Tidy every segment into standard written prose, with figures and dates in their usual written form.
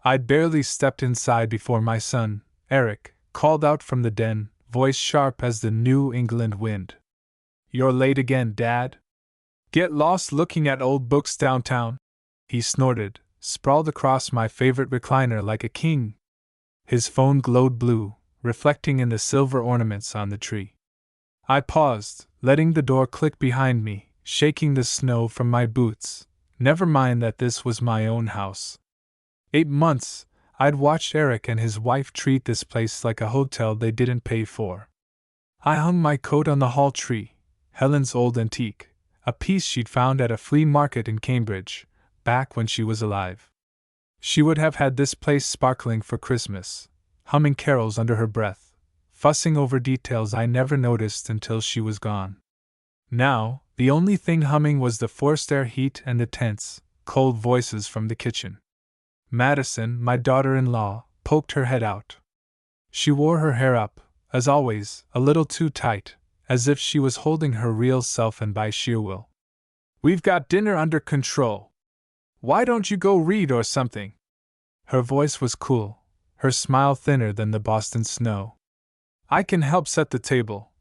I'd barely stepped inside before my son, Eric, called out from the den, voice sharp as the New England wind. "You're late again, Dad. Get lost looking at old books downtown?" He snorted, sprawled across my favorite recliner like a king. His phone glowed blue, reflecting in the silver ornaments on the tree. I paused, letting the door click behind me, shaking the snow from my boots. Never mind that this was my own house. 8 months, I'd watched Eric and his wife treat this place like a hotel they didn't pay for. I hung my coat on the hall tree, Helen's old antique, a piece she'd found at a flea market in Cambridge, back when she was alive. She would have had this place sparkling for Christmas, humming carols under her breath, fussing over details I never noticed until she was gone. Now, the only thing humming was the forced air heat and the tense, cold voices from the kitchen. Madison, my daughter-in-law, poked her head out. She wore her hair up, as always, a little too tight, as if she was holding her real self and by sheer will. "We've got dinner under control. Why don't you go read or something?" Her voice was cool, her smile thinner than the Boston snow. "I can help set the table,"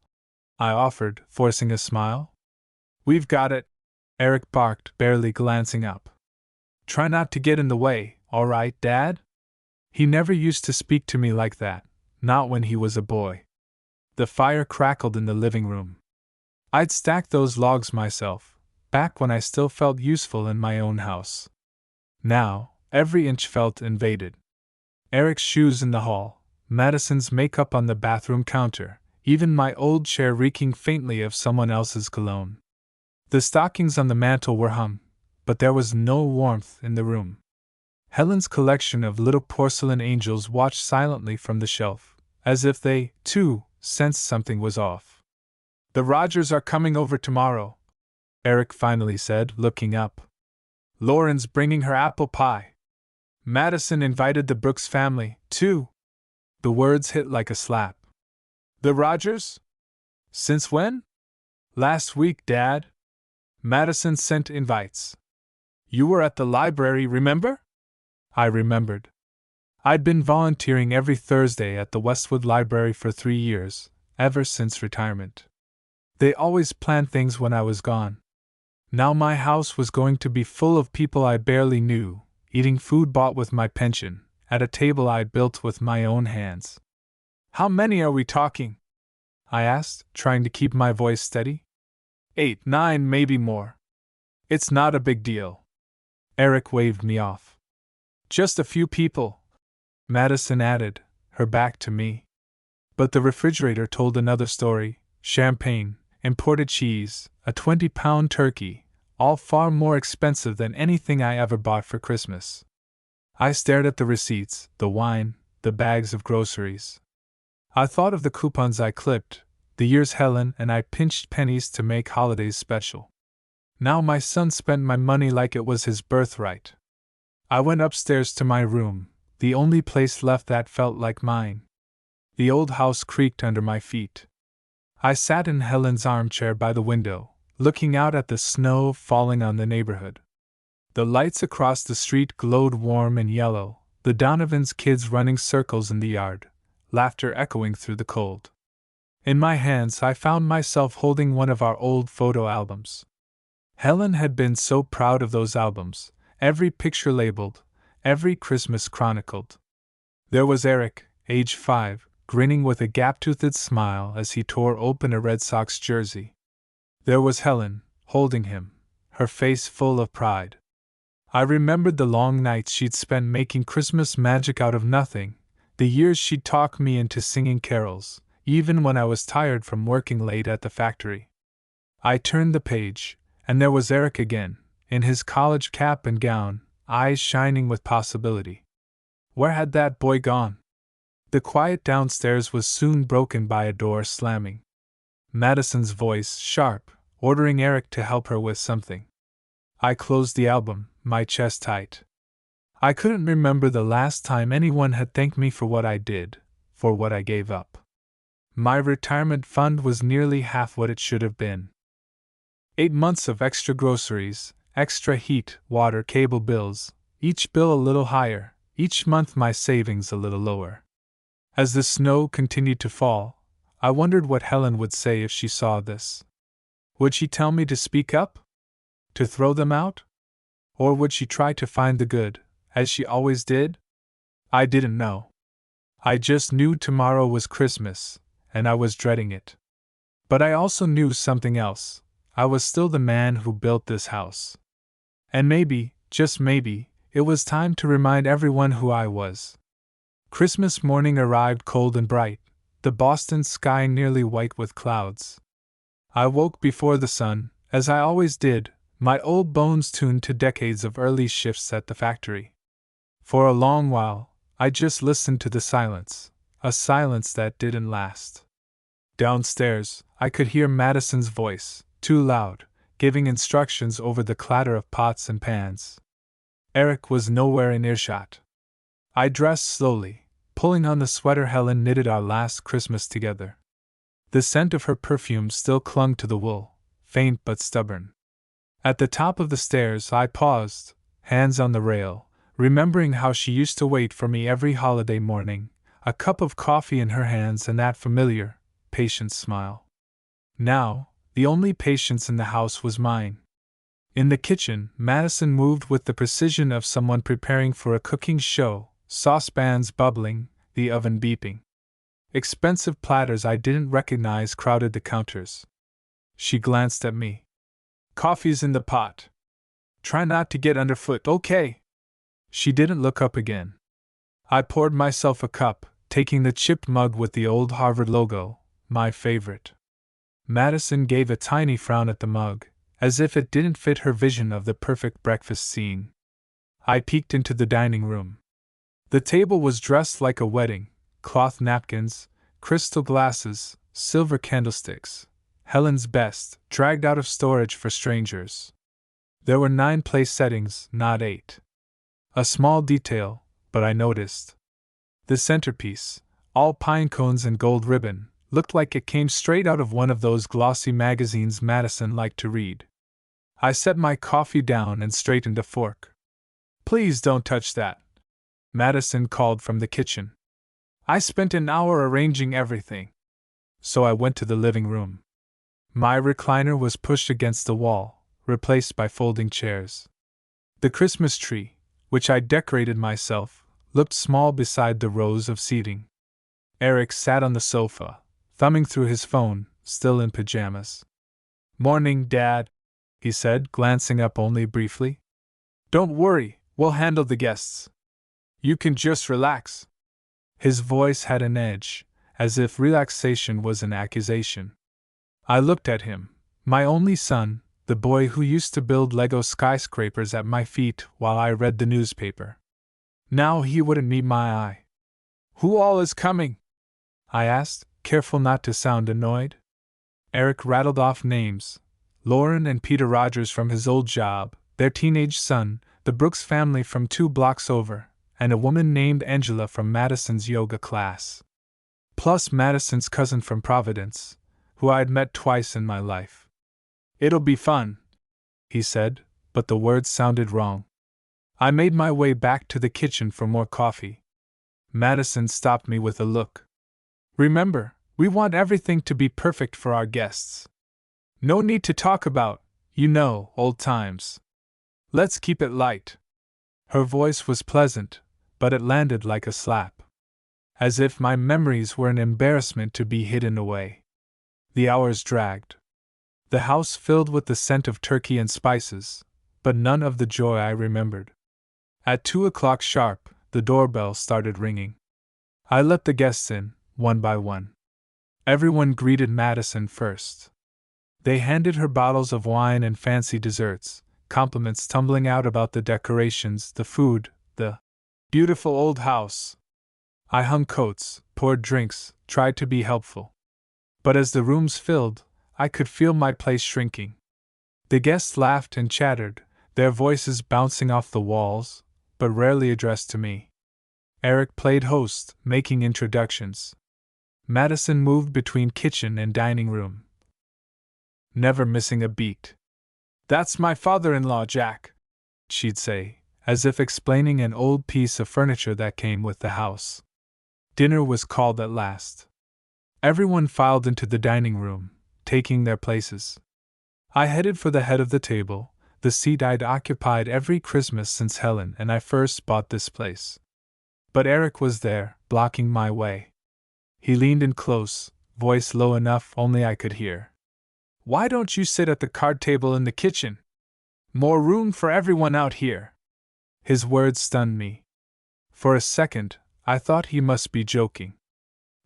I offered, forcing a smile. "We've got it," Eric barked, barely glancing up. "Try not to get in the way, all right, Dad?" He never used to speak to me like that, not when he was a boy. The fire crackled in the living room. I'd stacked those logs myself, back when I still felt useful in my own house. Now, every inch felt invaded. Eric's shoes in the hall, Madison's makeup on the bathroom counter, even my old chair reeking faintly of someone else's cologne. The stockings on the mantel were hung, but there was no warmth in the room. Helen's collection of little porcelain angels watched silently from the shelf, as if they, too, sensed something was off. "The Rogers are coming over tomorrow," Eric finally said, looking up. "Lauren's bringing her apple pie. Madison invited the Brooks family, too." The words hit like a slap. "The Rogers? Since when?" "Last week, Dad. Madison sent invites. You were at the library, remember?" I remembered. I'd been volunteering every Thursday at the Westwood Library for 3 years, ever since retirement. They always planned things when I was gone. Now my house was going to be full of people I barely knew, eating food bought with my pension, at a table I'd built with my own hands. "How many are we talking?" I asked, trying to keep my voice steady. 8, 9, maybe more. It's not a big deal." Eric waved me off. "Just a few people," Madison added, her back to me. But the refrigerator told another story: champagne, imported cheese, a 20-pound turkey, all far more expensive than anything I ever bought for Christmas. I stared at the receipts, the wine, the bags of groceries. I thought of the coupons I clipped, the years Helen and I pinched pennies to make holidays special. Now my son spent my money like it was his birthright. I went upstairs to my room, the only place left that felt like mine. The old house creaked under my feet. I sat in Helen's armchair by the window, looking out at the snow falling on the neighborhood. The lights across the street glowed warm and yellow, the Donovans' kids running circles in the yard, laughter echoing through the cold. In my hands I found myself holding one of our old photo albums. Helen had been so proud of those albums, every picture labeled, every Christmas chronicled. There was Eric, age 5, grinning with a gap-toothed smile as he tore open a Red Sox jersey. There was Helen, holding him, her face full of pride. I remembered the long nights she'd spent making Christmas magic out of nothing, the years she'd talk me into singing carols, even when I was tired from working late at the factory. I turned the page, and there was Eric again, in his college cap and gown, eyes shining with possibility. Where had that boy gone? The quiet downstairs was soon broken by a door slamming. Madison's voice, sharp, ordering Eric to help her with something. I closed the album, my chest tight. I couldn't remember the last time anyone had thanked me for what I did, for what I gave up. My retirement fund was nearly half what it should have been. 8 months of extra groceries, extra heat, water, cable bills, each bill a little higher, each month my savings a little lower. As the snow continued to fall, I wondered what Helen would say if she saw this. Would she tell me to speak up? To throw them out? Or would she try to find the good, as she always did? I didn't know. I just knew tomorrow was Christmas, and I was dreading it. But I also knew something else. I was still the man who built this house. And maybe, just maybe, it was time to remind everyone who I was. Christmas morning arrived cold and bright, the Boston sky nearly white with clouds. I woke before the sun, as I always did, my old bones tuned to decades of early shifts at the factory. For a long while, I just listened to the silence, a silence that didn't last. Downstairs, I could hear Madison's voice, too loud, giving instructions over the clatter of pots and pans. Eric was nowhere in earshot. I dressed slowly, pulling on the sweater Helen knitted our last Christmas together. The scent of her perfume still clung to the wool, faint but stubborn. At the top of the stairs I paused, hands on the rail, remembering how she used to wait for me every holiday morning, a cup of coffee in her hands and that familiar, patient smile. Now, the only patience in the house was mine. In the kitchen, Madison moved with the precision of someone preparing for a cooking show, saucepans bubbling, the oven beeping. Expensive platters I didn't recognize crowded the counters. She glanced at me. "Coffee's in the pot. Try not to get underfoot, okay?" She didn't look up again. I poured myself a cup, taking the chipped mug with the old Harvard logo, my favorite. Madison gave a tiny frown at the mug, as if it didn't fit her vision of the perfect breakfast scene. I peeked into the dining room. The table was dressed like a wedding, cloth napkins, crystal glasses, silver candlesticks, Helen's best, dragged out of storage for strangers. There were 9 place settings, not 8. A small detail, but I noticed. The centerpiece, all pine cones and gold ribbon, looked like it came straight out of one of those glossy magazines Madison liked to read. I set my coffee down and straightened a fork. "Please don't touch that," Madison called from the kitchen. "I spent an hour arranging everything." So I went to the living room. My recliner was pushed against the wall, replaced by folding chairs. The Christmas tree, which I decorated myself, looked small beside the rows of seating. Eric sat on the sofa, thumbing through his phone, still in pajamas. "Morning, Dad," he said, glancing up only briefly. "Don't worry, we'll handle the guests. You can just relax." His voice had an edge, as if relaxation was an accusation. I looked at him, my only son, the boy who used to build Lego skyscrapers at my feet while I read the newspaper. Now he wouldn't meet my eye. "Who all is coming?" I asked, careful not to sound annoyed. Eric rattled off names: Lauren and Peter Rogers from his old job, their teenage son, the Brooks family from 2 blocks over, and a woman named Angela from Madison's yoga class. Plus Madison's cousin from Providence, who I'd met twice in my life. "It'll be fun," he said, but the words sounded wrong. I made my way back to the kitchen for more coffee. Madison stopped me with a look. "Remember, we want everything to be perfect for our guests. No need to talk about, old times. Let's keep it light." Her voice was pleasant, but it landed like a slap. As if my memories were an embarrassment to be hidden away. The hours dragged. The house filled with the scent of turkey and spices, but none of the joy I remembered. At 2 o'clock sharp, the doorbell started ringing. I let the guests in, one by one. Everyone greeted Madison first. They handed her bottles of wine and fancy desserts, compliments tumbling out about the decorations, the food, the beautiful old house. I hung coats, poured drinks, tried to be helpful. But as the rooms filled, I could feel my place shrinking. The guests laughed and chattered, their voices bouncing off the walls, but rarely addressed to me. Eric played host, making introductions. Madison moved between kitchen and dining room, never missing a beat. "That's my father-in-law, Jack," she'd say, as if explaining an old piece of furniture that came with the house. Dinner was called at last. Everyone filed into the dining room, taking their places. I headed for the head of the table, the seat I'd occupied every Christmas since Helen and I first bought this place. But Eric was there, blocking my way. He leaned in close, voice low enough only I could hear. "Why don't you sit at the card table in the kitchen? More room for everyone out here." His words stunned me. For a second, I thought he must be joking.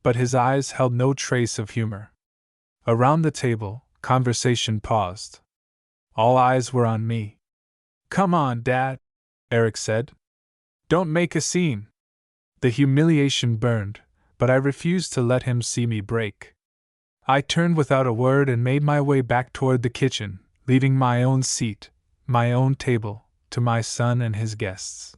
But his eyes held no trace of humor. Around the table, conversation paused. All eyes were on me. "Come on, Dad," Eric said. "Don't make a scene." The humiliation burned, but I refused to let him see me break. I turned without a word and made my way back toward the kitchen, leaving my own seat, my own table, to my son and his guests.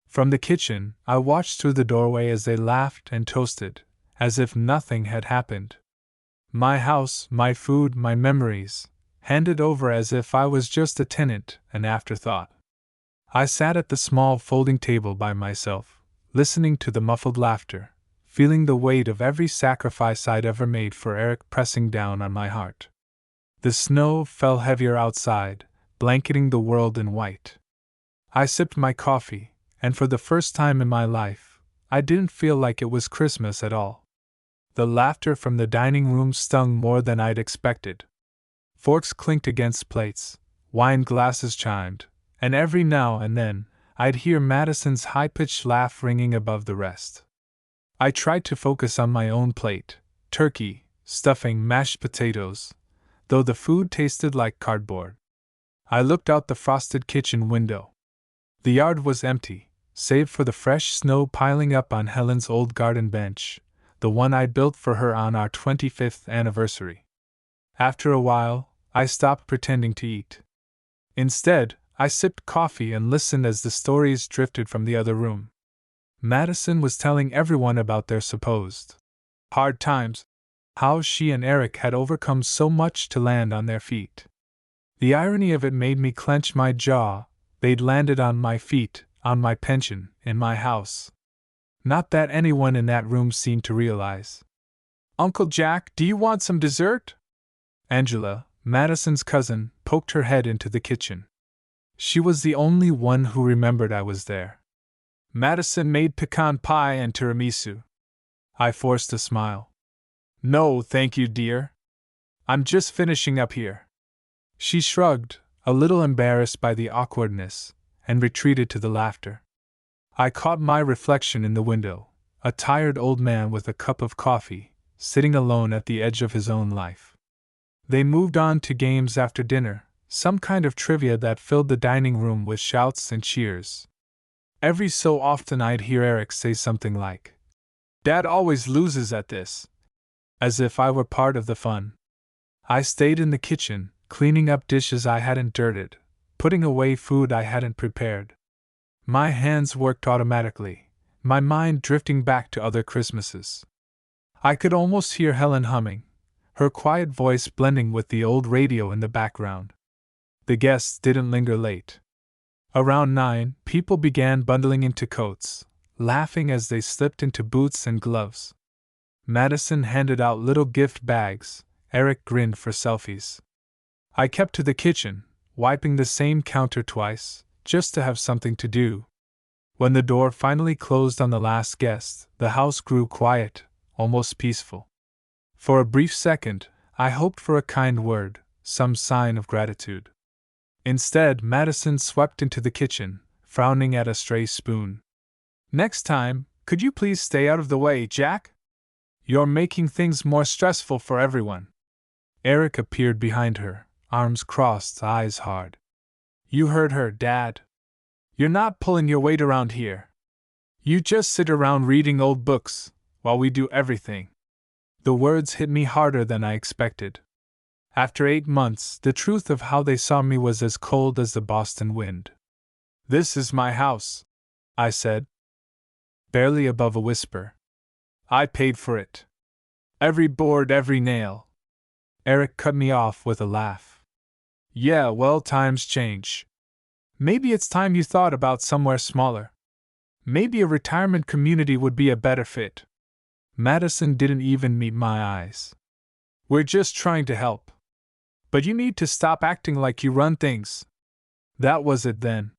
From the kitchen, I watched through the doorway as they laughed and toasted, as if nothing had happened. My house, my food, my memories, handed over as if I was just a tenant, an afterthought. I sat at the small folding table by myself, listening to the muffled laughter, feeling the weight of every sacrifice I'd ever made for Eric pressing down on my heart. The snow fell heavier outside, blanketing the world in white. I sipped my coffee, and for the first time in my life, I didn't feel like it was Christmas at all. The laughter from the dining room stung more than I'd expected. Forks clinked against plates, wine glasses chimed, and every now and then, I'd hear Madison's high-pitched laugh ringing above the rest. I tried to focus on my own plate: turkey, stuffing, mashed potatoes, though the food tasted like cardboard. I looked out the frosted kitchen window. The yard was empty, save for the fresh snow piling up on Helen's old garden bench, the one I'd built for her on our 25th anniversary. After a while, I stopped pretending to eat. Instead, I sipped coffee and listened as the stories drifted from the other room. Madison was telling everyone about their supposed hard times, how she and Eric had overcome so much to land on their feet. The irony of it made me clench my jaw. They'd landed on my feet, on my pension, in my house. Not that anyone in that room seemed to realize. "Uncle Jack, do you want some dessert?" Angela, Madison's cousin, poked her head into the kitchen. She was the only one who remembered I was there. "Madison made pecan pie and tiramisu." I forced a smile. "No, thank you, dear. I'm just finishing up here." She shrugged, a little embarrassed by the awkwardness, and retreated to the laughter. I caught my reflection in the window, a tired old man with a cup of coffee, sitting alone at the edge of his own life. They moved on to games after dinner, some kind of trivia that filled the dining room with shouts and cheers. Every so often I'd hear Eric say something like, "Dad always loses at this," as if I were part of the fun. I stayed in the kitchen, cleaning up dishes I hadn't dirted, putting away food I hadn't prepared. My hands worked automatically, my mind drifting back to other Christmases. I could almost hear Helen humming, her quiet voice blending with the old radio in the background. The guests didn't linger late. Around 9, people began bundling into coats, laughing as they slipped into boots and gloves. Madison handed out little gift bags, Eric grinned for selfies. I kept to the kitchen, wiping the same counter twice, just to have something to do. When the door finally closed on the last guest, the house grew quiet, almost peaceful. For a brief second, I hoped for a kind word, some sign of gratitude. Instead, Madison swept into the kitchen, frowning at a stray spoon. "Next time, could you please stay out of the way, Jack? You're making things more stressful for everyone." Eric appeared behind her, arms crossed, eyes hard. "You heard her, Dad. You're not pulling your weight around here. You just sit around reading old books, while we do everything." The words hit me harder than I expected. After 8 months, the truth of how they saw me was as cold as the Boston wind. "This is my house," I said, barely above a whisper. "I paid for it. Every board, every nail." Eric cut me off with a laugh. "Yeah, well, times change. Maybe it's time you thought about somewhere smaller. Maybe a retirement community would be a better fit. Madison didn't even meet my eyes. We're just trying to help. But you need to stop acting like you run things. That was it then.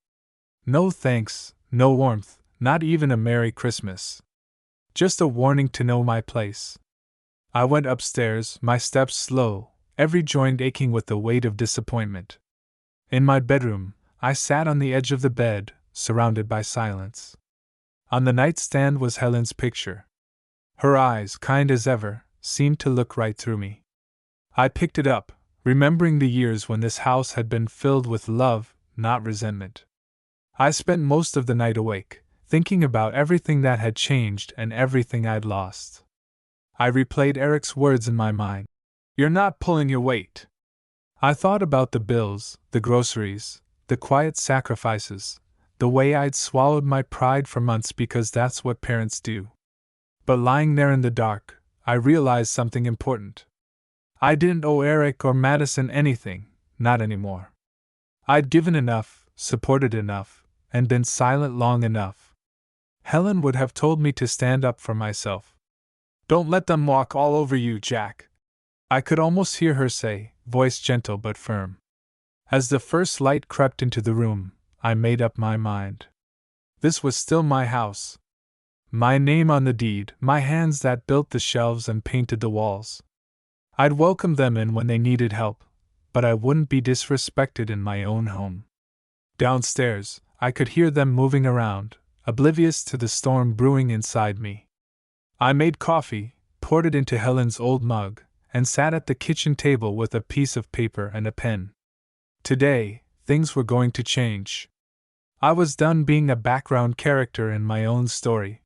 No thanks, no warmth, not even a Merry Christmas. Just a warning to know my place. I went upstairs, my steps slow, every joint aching with the weight of disappointment. In my bedroom, I sat on the edge of the bed, surrounded by silence. On the nightstand was Helen's picture. Her eyes, kind as ever, seemed to look right through me. I picked it up, remembering the years when this house had been filled with love, not resentment. I spent most of the night awake, thinking about everything that had changed and everything I'd lost. I replayed Eric's words in my mind. You're not pulling your weight. I thought about the bills, the groceries, the quiet sacrifices, the way I'd swallowed my pride for months because that's what parents do. But lying there in the dark, I realized something important. I didn't owe Eric or Madison anything, not anymore. I'd given enough, supported enough, and been silent long enough. Helen would have told me to stand up for myself. Don't let them walk all over you, Jack. I could almost hear her say, voice gentle but firm. As the first light crept into the room, I made up my mind. This was still my house. My name on the deed, my hands that built the shelves and painted the walls. I'd welcome them in when they needed help, but I wouldn't be disrespected in my own home. Downstairs, I could hear them moving around, oblivious to the storm brewing inside me. I made coffee, poured it into Helen's old mug, and sat at the kitchen table with a piece of paper and a pen. Today, things were going to change. I was done being a background character in my own story.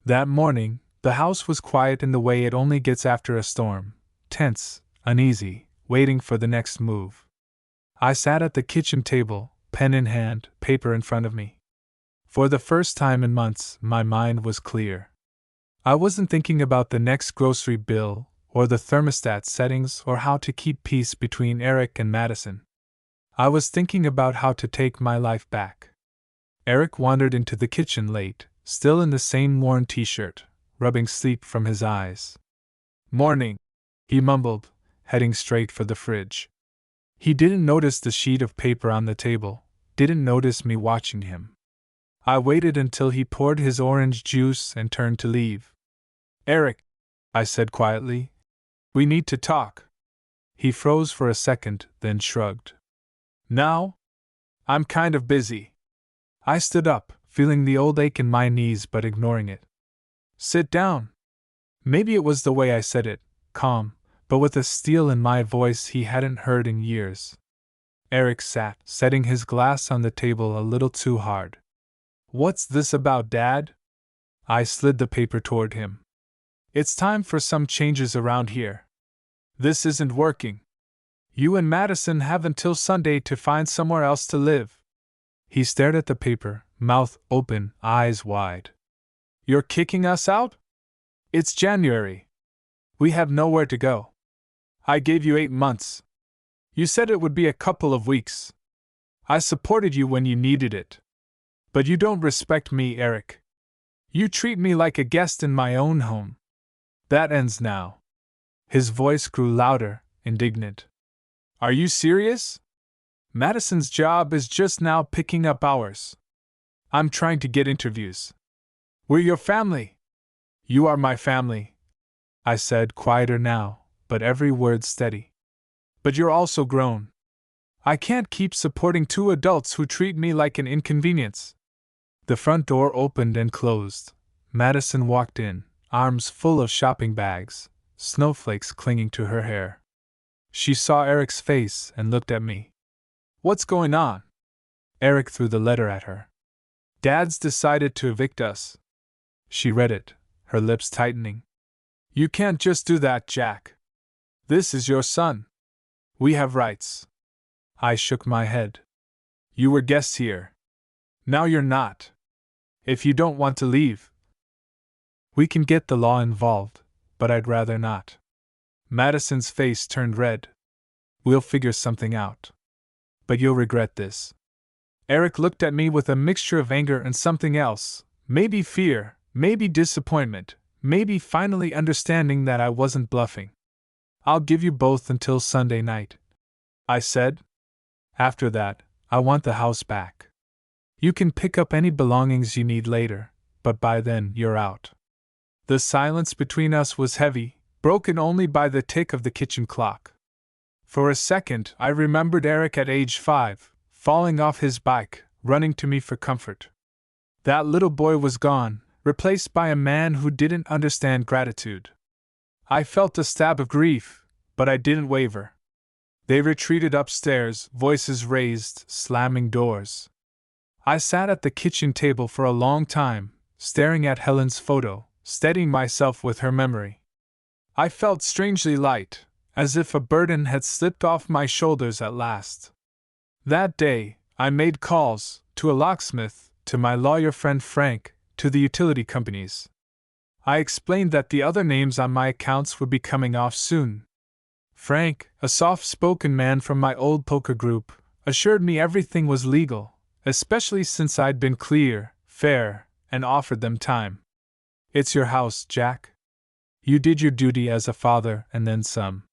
That morning, the house was quiet in the way it only gets after a storm, tense, uneasy, waiting for the next move. I sat at the kitchen table, pen in hand, paper in front of me. For the first time in months, my mind was clear. I wasn't thinking about the next grocery bill, or the thermostat settings, or how to keep peace between Eric and Madison. I was thinking about how to take my life back. Eric wandered into the kitchen late, still in the same worn t-shirt, rubbing sleep from his eyes. Morning, he mumbled, heading straight for the fridge. He didn't notice the sheet of paper on the table, didn't notice me watching him. I waited until he poured his orange juice and turned to leave. Eric, I said quietly, we need to talk. He froze for a second, then shrugged. Now? I'm kind of busy. I stood up, feeling the old ache in my knees but ignoring it. Sit down. Maybe it was the way I said it, calm, but with a steel in my voice he hadn't heard in years. Eric sat, setting his glass on the table a little too hard. What's this about, Dad? I slid the paper toward him. It's time for some changes around here. This isn't working. You and Madison have until Sunday to find somewhere else to live. He stared at the paper, mouth open, eyes wide. You're kicking us out? It's January. We have nowhere to go. I gave you 8 months. You said it would be a couple of weeks. I supported you when you needed it. But you don't respect me, Eric. You treat me like a guest in my own home. That ends now. His voice grew louder, indignant. Are you serious? Madison's job is just now picking up ours. I'm trying to get interviews. We're your family. You are my family, I said, quieter now, but every word steady. But you're also grown. I can't keep supporting 2 adults who treat me like an inconvenience. The front door opened and closed. Madison walked in, arms full of shopping bags, snowflakes clinging to her hair. She saw Eric's face and looked at me. What's going on? Eric threw the letter at her. Dad's decided to evict us. She read it, her lips tightening. You can't just do that, Jack. This is your son. We have rights. I shook my head. You were guests here. Now you're not. If you don't want to leave, we can get the law involved, but I'd rather not. Madison's face turned red. We'll figure something out. But you'll regret this. Eric looked at me with a mixture of anger and something else, maybe fear, maybe disappointment, maybe finally understanding that I wasn't bluffing. I'll give you both until Sunday night, I said. After that, I want the house back. You can pick up any belongings you need later, but by then you're out. The silence between us was heavy, broken only by the tick of the kitchen clock. For a second, I remembered Eric at age 5, falling off his bike, running to me for comfort. That little boy was gone, replaced by a man who didn't understand gratitude. I felt a stab of grief, but I didn't waver. They retreated upstairs, voices raised, slamming doors. I sat at the kitchen table for a long time, staring at Helen's photo, steadying myself with her memory. I felt strangely light, as if a burden had slipped off my shoulders at last. That day, I made calls, to a locksmith, to my lawyer friend Frank, to the utility companies. I explained that the other names on my accounts would be coming off soon. Frank, a soft-spoken man from my old poker group, assured me everything was legal, especially since I'd been clear, fair, and offered them time. It's your house, Jack. You did your duty as a father and then some.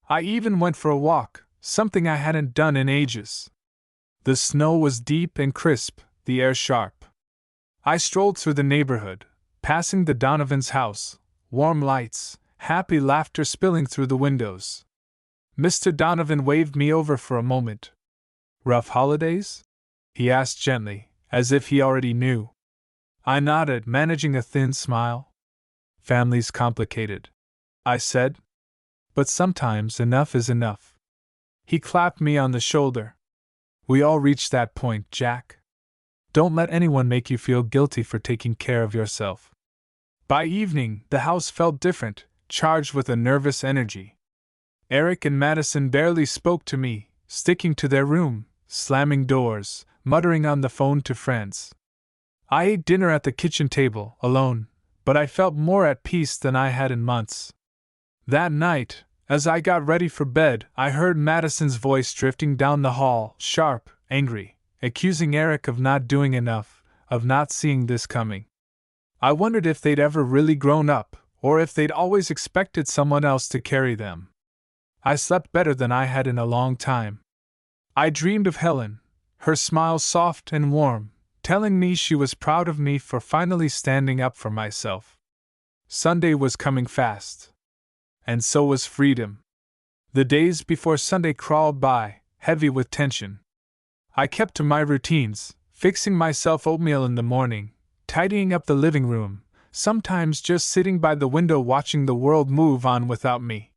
I even went for a walk, something I hadn't done in ages. The snow was deep and crisp, the air sharp. I strolled through the neighborhood, passing the Donovan's house, warm lights, happy laughter spilling through the windows. Mr. Donovan waved me over for a moment. "Rough holidays?" he asked gently, as if he already knew. I nodded, managing a thin smile. "Family's complicated," I said. "But sometimes enough is enough." He clapped me on the shoulder. "We all reach that point, Jack. Don't let anyone make you feel guilty for taking care of yourself." By evening, the house felt different, charged with a nervous energy. Eric and Madison barely spoke to me, sticking to their room, slamming doors, muttering on the phone to friends. I ate dinner at the kitchen table, alone, but I felt more at peace than I had in months. That night, as I got ready for bed, I heard Madison's voice drifting down the hall, sharp, angry, accusing Eric of not doing enough, of not seeing this coming. I wondered if they'd ever really grown up, or if they'd always expected someone else to carry them. I slept better than I had in a long time. I dreamed of Helen, her smile soft and warm, telling me she was proud of me for finally standing up for myself. Sunday was coming fast. And so was freedom. The days before Sunday crawled by, heavy with tension. I kept to my routines, fixing myself oatmeal in the morning, tidying up the living room, sometimes just sitting by the window watching the world move on without me.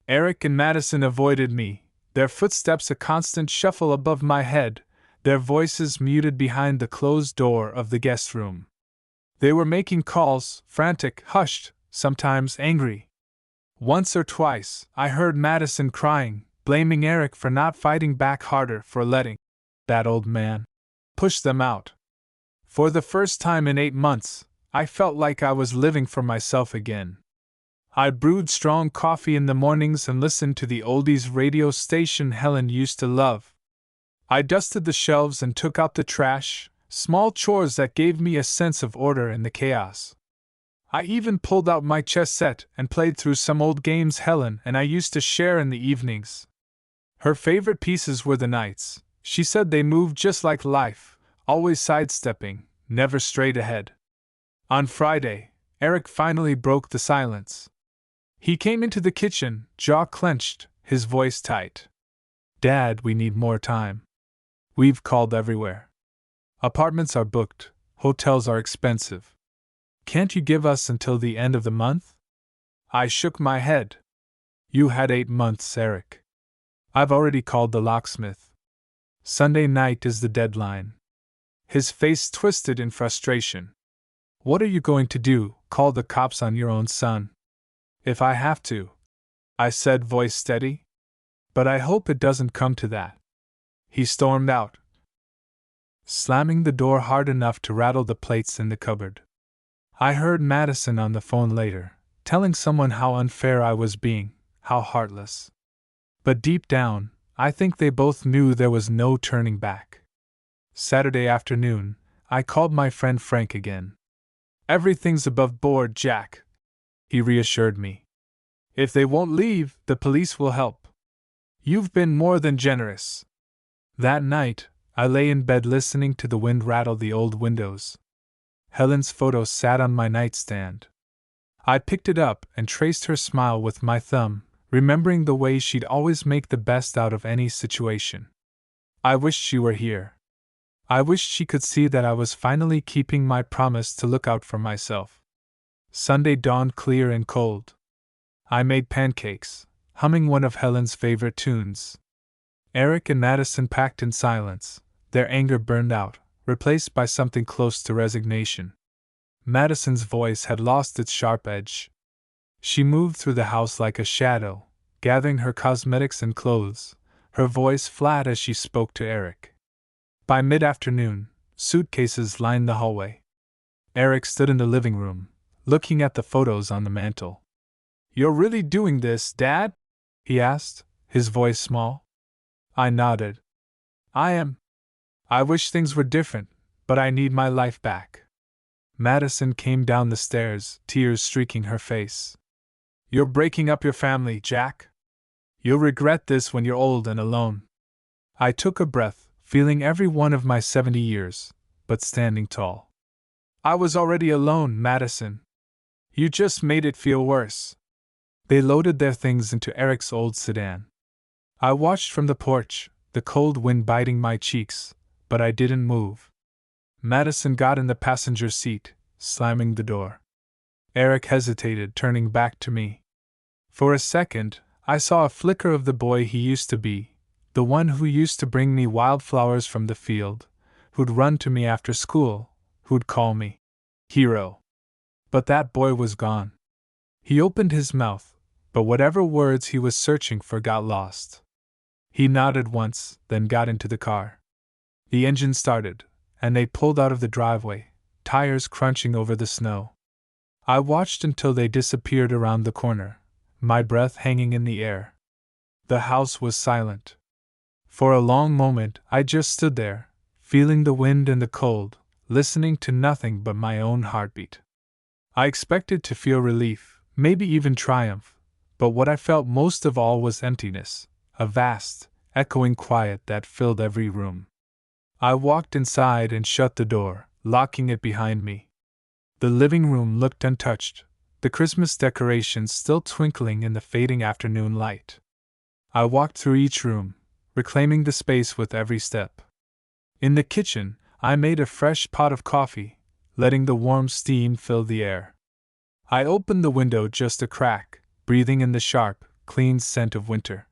Eric and Madison avoided me, their footsteps a constant shuffle above my head, their voices muted behind the closed door of the guest room. They were making calls, frantic, hushed, sometimes angry. Once or twice, I heard Madison crying, blaming Eric for not fighting back harder, for letting that old man push them out. For the first time in 8 months, I felt like I was living for myself again. I brewed strong coffee in the mornings and listened to the oldies radio station Helen used to love. I dusted the shelves and took out the trash, small chores that gave me a sense of order in the chaos. I even pulled out my chess set and played through some old games Helen and I used to share in the evenings. Her favorite pieces were the knights. She said they moved just like life, always sidestepping, never straight ahead. On Friday, Eric finally broke the silence. He came into the kitchen, jaw clenched, his voice tight. "Dad, we need more time. We've called everywhere. Apartments are booked, hotels are expensive. Can't you give us until the end of the month?" I shook my head. "You had 8 months, Eric. I've already called the locksmith. Sunday night is the deadline." His face twisted in frustration. "What are you going to do, call the cops on your own son?" "If I have to," I said, voice steady. "But I hope it doesn't come to that." He stormed out, slamming the door hard enough to rattle the plates in the cupboard. I heard Madison on the phone later, telling someone how unfair I was being, how heartless. But deep down, I think they both knew there was no turning back. Saturday afternoon, I called my friend Frank again. "Everything's above board, Jack," he reassured me. "If they won't leave, the police will help. You've been more than generous." That night, I lay in bed listening to the wind rattle the old windows. Helen's photo sat on my nightstand. I picked it up and traced her smile with my thumb, remembering the way she'd always make the best out of any situation. I wished she were here. I wished she could see that I was finally keeping my promise to look out for myself. Sunday dawned clear and cold. I made pancakes, humming one of Helen's favorite tunes. Eric and Madison packed in silence, their anger burned out, replaced by something close to resignation. Madison's voice had lost its sharp edge. She moved through the house like a shadow, gathering her cosmetics and clothes, her voice flat as she spoke to Eric. By mid-afternoon, suitcases lined the hallway. Eric stood in the living room, looking at the photos on the mantel. "You're really doing this, Dad?" he asked, his voice small. I nodded. "I am. I wish things were different, but I need my life back." Madison came down the stairs, tears streaking her face. "You're breaking up your family, Jack. You'll regret this when you're old and alone." I took a breath, feeling every one of my 70 years, but standing tall. "I was already alone, Madison. You just made it feel worse." They loaded their things into Eric's old sedan. I watched from the porch, the cold wind biting my cheeks, but I didn't move. Madison got in the passenger seat, slamming the door. Eric hesitated, turning back to me. For a second, I saw a flicker of the boy he used to be, the one who used to bring me wildflowers from the field, who'd run to me after school, who'd call me hero. But that boy was gone. He opened his mouth, but whatever words he was searching for got lost. He nodded once, then got into the car. The engine started, and they pulled out of the driveway, tires crunching over the snow. I watched until they disappeared around the corner, my breath hanging in the air. The house was silent. For a long moment I just stood there, feeling the wind and the cold, listening to nothing but my own heartbeat. I expected to feel relief, maybe even triumph, but what I felt most of all was emptiness, a vast, echoing quiet that filled every room. I walked inside and shut the door, locking it behind me. The living room looked untouched, the Christmas decorations still twinkling in the fading afternoon light. I walked through each room, reclaiming the space with every step. In the kitchen, I made a fresh pot of coffee, letting the warm steam fill the air. I opened the window just a crack, breathing in the sharp, clean scent of winter.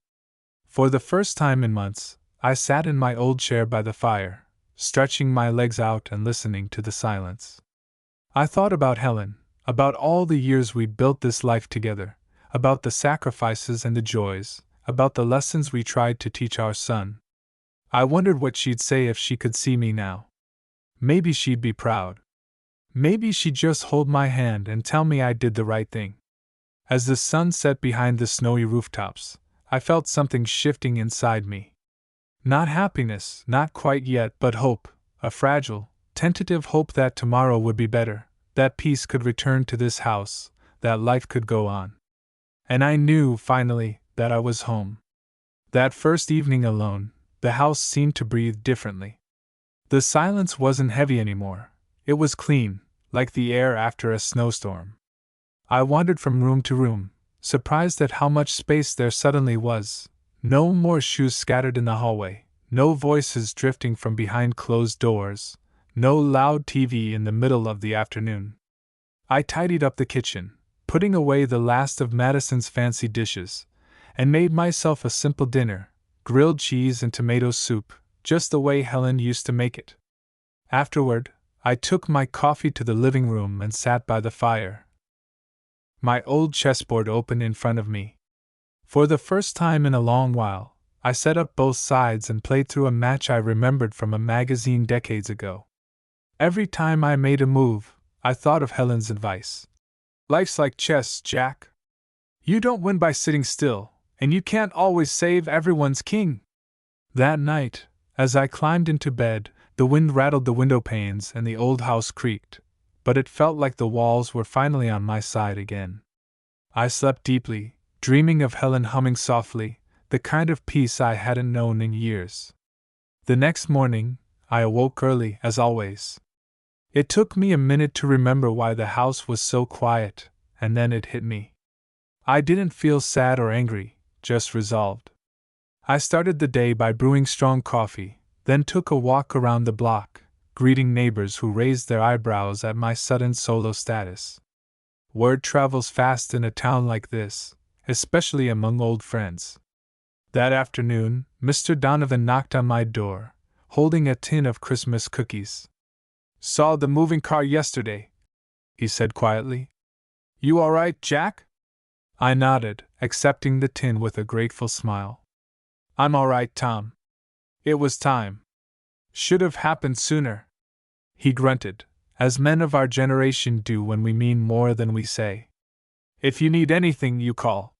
For the first time in months, I sat in my old chair by the fire, stretching my legs out and listening to the silence. I thought about Helen, about all the years we built this life together, about the sacrifices and the joys, about the lessons we tried to teach our son. I wondered what she'd say if she could see me now. Maybe she'd be proud. Maybe she'd just hold my hand and tell me I did the right thing. As the sun set behind the snowy rooftops, I felt something shifting inside me. Not happiness, not quite yet, but hope, a fragile, tentative hope that tomorrow would be better, that peace could return to this house, that life could go on. And I knew, finally, that I was home. That first evening alone, the house seemed to breathe differently. The silence wasn't heavy anymore. It was clean, like the air after a snowstorm. I wandered from room to room, surprised at how much space there suddenly was. No more shoes scattered in the hallway, no voices drifting from behind closed doors, no loud TV in the middle of the afternoon. I tidied up the kitchen, putting away the last of Madison's fancy dishes, and made myself a simple dinner, grilled cheese and tomato soup, just the way Helen used to make it. Afterward, I took my coffee to the living room and sat by the fire. My old chessboard open in front of me. For the first time in a long while, I set up both sides and played through a match I remembered from a magazine decades ago. Every time I made a move, I thought of Helen's advice. Life's like chess, Jack. You don't win by sitting still, and you can't always save everyone's king. That night, as I climbed into bed, The wind rattled the window panes and the old house creaked, but it felt like the walls were finally on my side again. I slept deeply, dreaming of Helen humming softly, the kind of peace I hadn't known in years. The next morning, I awoke early, as always. It took me a minute to remember why the house was so quiet, and then it hit me. I didn't feel sad or angry, just resolved. I started the day by brewing strong coffee, then took a walk around the block, greeting neighbors who raised their eyebrows at my sudden solo status. Word travels fast in a town like this, especially among old friends. That afternoon, Mr. Donovan knocked on my door, holding a tin of Christmas cookies. "Saw the moving car yesterday," he said quietly. "You all right, Jack?" I nodded, accepting the tin with a grateful smile. "I'm all right, Tom. It was time. Should have happened sooner," he grunted, as men of our generation do when we mean more than we say. "If you need anything, you call."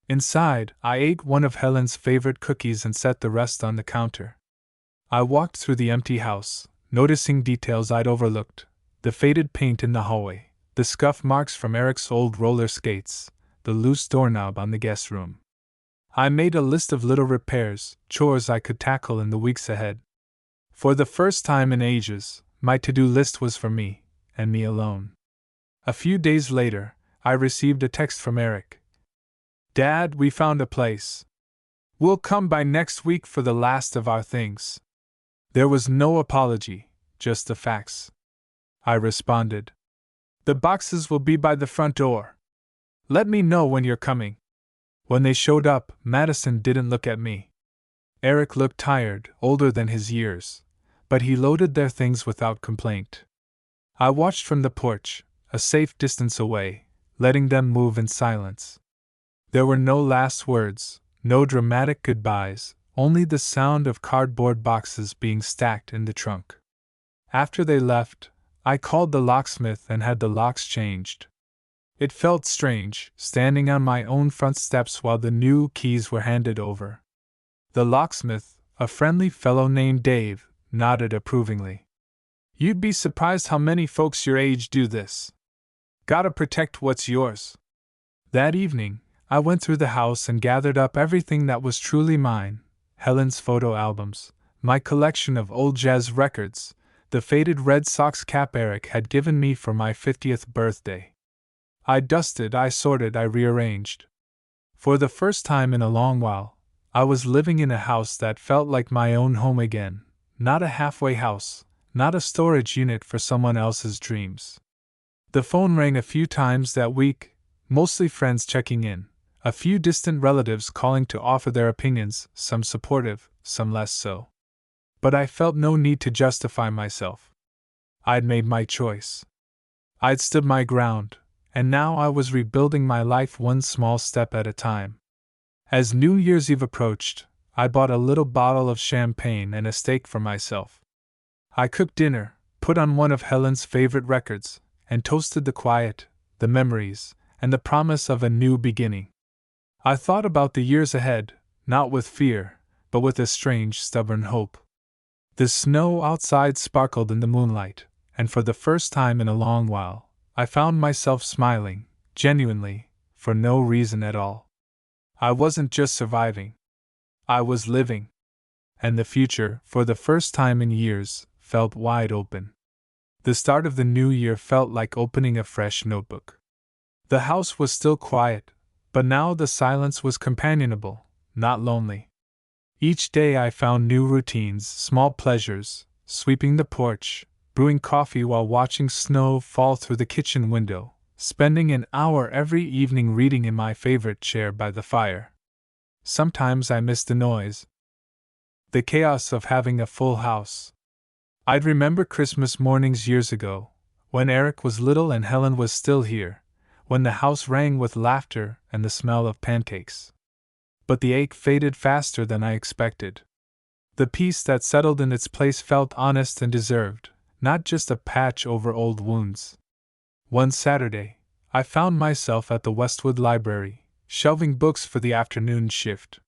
Inside, I ate one of Helen's favorite cookies and set the rest on the counter. I walked through the empty house, noticing details I'd overlooked: the faded paint in the hallway, the scuff marks from Eric's old roller skates, the loose doorknob on the guest room. I made a list of little repairs, chores I could tackle in the weeks ahead. For the first time in ages, my to-do list was for me, and me alone. A few days later, I received a text from Eric. "Dad, we found a place. We'll come by next week for the last of our things." There was no apology, just the facts. I responded. "The boxes will be by the front door. Let me know when you're coming." When they showed up, Madison didn't look at me. Eric looked tired, older than his years, but he loaded their things without complaint. I watched from the porch, a safe distance away, letting them move in silence. There were no last words, no dramatic goodbyes, only the sound of cardboard boxes being stacked in the trunk. After they left, I called the locksmith and had the locks changed. It felt strange, standing on my own front steps while the new keys were handed over. The locksmith, a friendly fellow named Dave, nodded approvingly. "You'd be surprised how many folks your age do this. Gotta protect what's yours." That evening, I went through the house and gathered up everything that was truly mine: Helen's photo albums, my collection of old jazz records, the faded Red Sox cap Eric had given me for my 50th birthday. I dusted, I sorted, I rearranged. For the first time in a long while, I was living in a house that felt like my own home again, not a halfway house, not a storage unit for someone else's dreams. The phone rang a few times that week, mostly friends checking in, a few distant relatives calling to offer their opinions, some supportive, some less so. But I felt no need to justify myself. I'd made my choice. I'd stood my ground, and now I was rebuilding my life one small step at a time. As New Year's Eve approached, I bought a little bottle of champagne and a steak for myself. I cooked dinner, put on one of Helen's favorite records, and toasted the quiet, the memories, and the promise of a new beginning. I thought about the years ahead, not with fear, but with a strange, stubborn hope. The snow outside sparkled in the moonlight, and for the first time in a long while, I found myself smiling, genuinely, for no reason at all. I wasn't just surviving. I was living. And the future, for the first time in years, felt wide open. The start of the new year felt like opening a fresh notebook. The house was still quiet, but now the silence was companionable, not lonely. Each day I found new routines, small pleasures: sweeping the porch, brewing coffee while watching snow fall through the kitchen window, spending an hour every evening reading in my favorite chair by the fire. Sometimes I missed the noise, the chaos of having a full house. I'd remember Christmas mornings years ago, when Eric was little and Helen was still here, when the house rang with laughter and the smell of pancakes. But the ache faded faster than I expected. The peace that settled in its place felt honest and deserved, not just a patch over old wounds. One Saturday, I found myself at the Westwood Library, shelving books for the afternoon shift.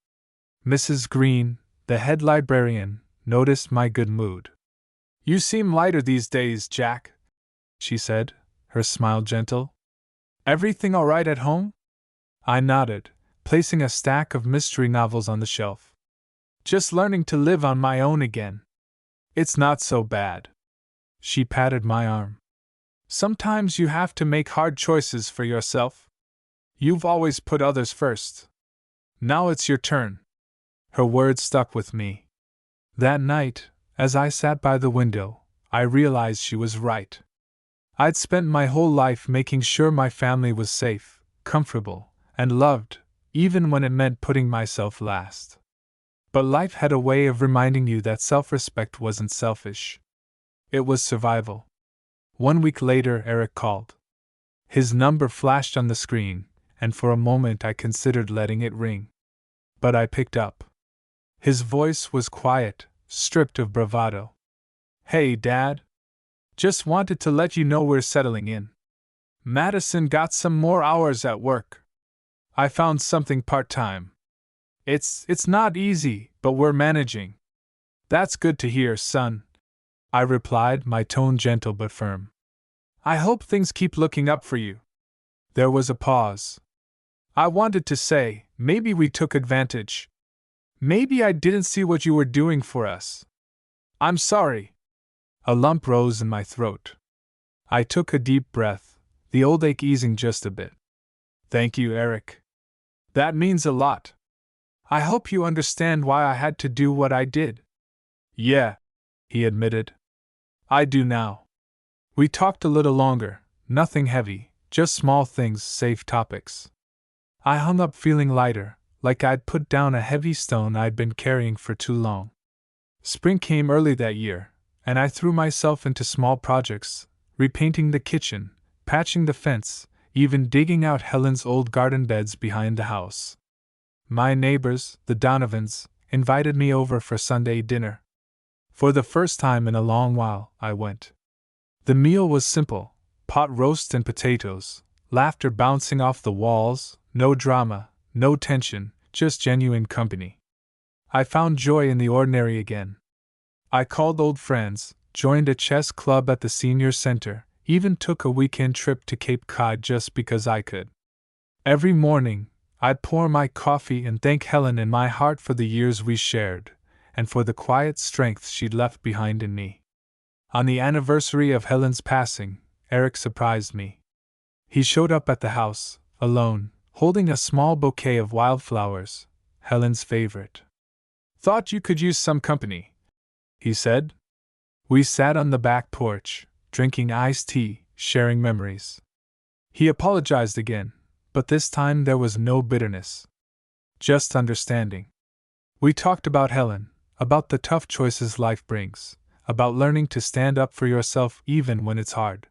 Mrs. Green, the head librarian, noticed my good mood. You seem lighter these days, Jack, she said, her smile gentle. Everything all right at home? I nodded, placing a stack of mystery novels on the shelf. Just learning to live on my own again. It's not so bad. She patted my arm. Sometimes you have to make hard choices for yourself. You've always put others first. Now it's your turn. Her words stuck with me. That night, as I sat by the window, I realized she was right. I'd spent my whole life making sure my family was safe, comfortable, and loved, even when it meant putting myself last. But life had a way of reminding you that self-respect wasn't selfish. It was survival. 1 week later, Eric called. His number flashed on the screen, and for a moment I considered letting it ring. But I picked up. His voice was quiet, stripped of bravado. Hey, Dad. Just wanted to let you know we're settling in. Madison got some more hours at work. I found something part-time. It's not easy, but we're managing. That's good to hear, son, I replied, my tone gentle but firm. I hope things keep looking up for you. There was a pause. I wanted to say, maybe we took advantage. Maybe I didn't see what you were doing for us. I'm sorry. A lump rose in my throat. I took a deep breath, the old ache easing just a bit. Thank you, Eric. That means a lot. I hope you understand why I had to do what I did. Yeah, he admitted. I do now. We talked a little longer, nothing heavy, just small things, safe topics. I hung up feeling lighter, like I'd put down a heavy stone I'd been carrying for too long. Spring came early that year, and I threw myself into small projects, repainting the kitchen, patching the fence, even digging out Helen's old garden beds behind the house. My neighbors, the Donovans, invited me over for Sunday dinner. For the first time in a long while, I went. The meal was simple, pot roast and potatoes, laughter bouncing off the walls, no drama, no tension, just genuine company. I found joy in the ordinary again. I called old friends, joined a chess club at the senior center, even took a weekend trip to Cape Cod just because I could. Every morning, I'd pour my coffee and thank Helen in my heart for the years we shared, and for the quiet strength she'd left behind in me. On the anniversary of Helen's passing, Eric surprised me. He showed up at the house, alone, holding a small bouquet of wildflowers, Helen's favorite. Thought you could use some company, he said. We sat on the back porch, drinking iced tea, sharing memories. He apologized again, but this time there was no bitterness. Just understanding. We talked about Helen, about the tough choices life brings, about learning to stand up for yourself even when it's hard.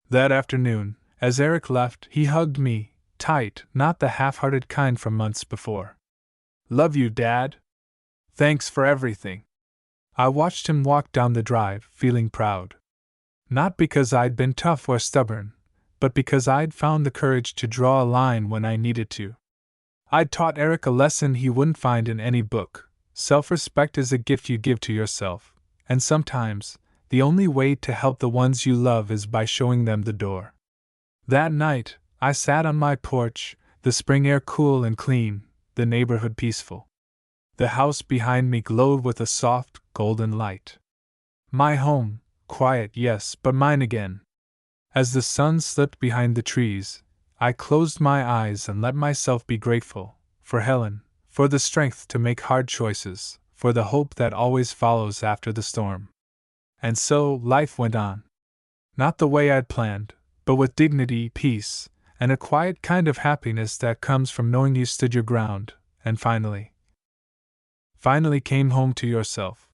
That afternoon, as Eric left, he hugged me, tight, not the half-hearted kind from months before. Love you, Dad. Thanks for everything. I watched him walk down the drive, feeling proud. Not because I'd been tough or stubborn, but because I'd found the courage to draw a line when I needed to. I'd taught Eric a lesson he wouldn't find in any book. Self-respect is a gift you give to yourself, and sometimes, the only way to help the ones you love is by showing them the door. That night, I sat on my porch, the spring air cool and clean, the neighborhood peaceful. The house behind me glowed with a soft, golden light. My home, quiet, yes, but mine again. As the sun slipped behind the trees, I closed my eyes and let myself be grateful, for Helen, for the strength to make hard choices, for the hope that always follows after the storm. And so, life went on. Not the way I'd planned, but with dignity, peace, and a quiet kind of happiness that comes from knowing you stood your ground, and finally came home to yourself.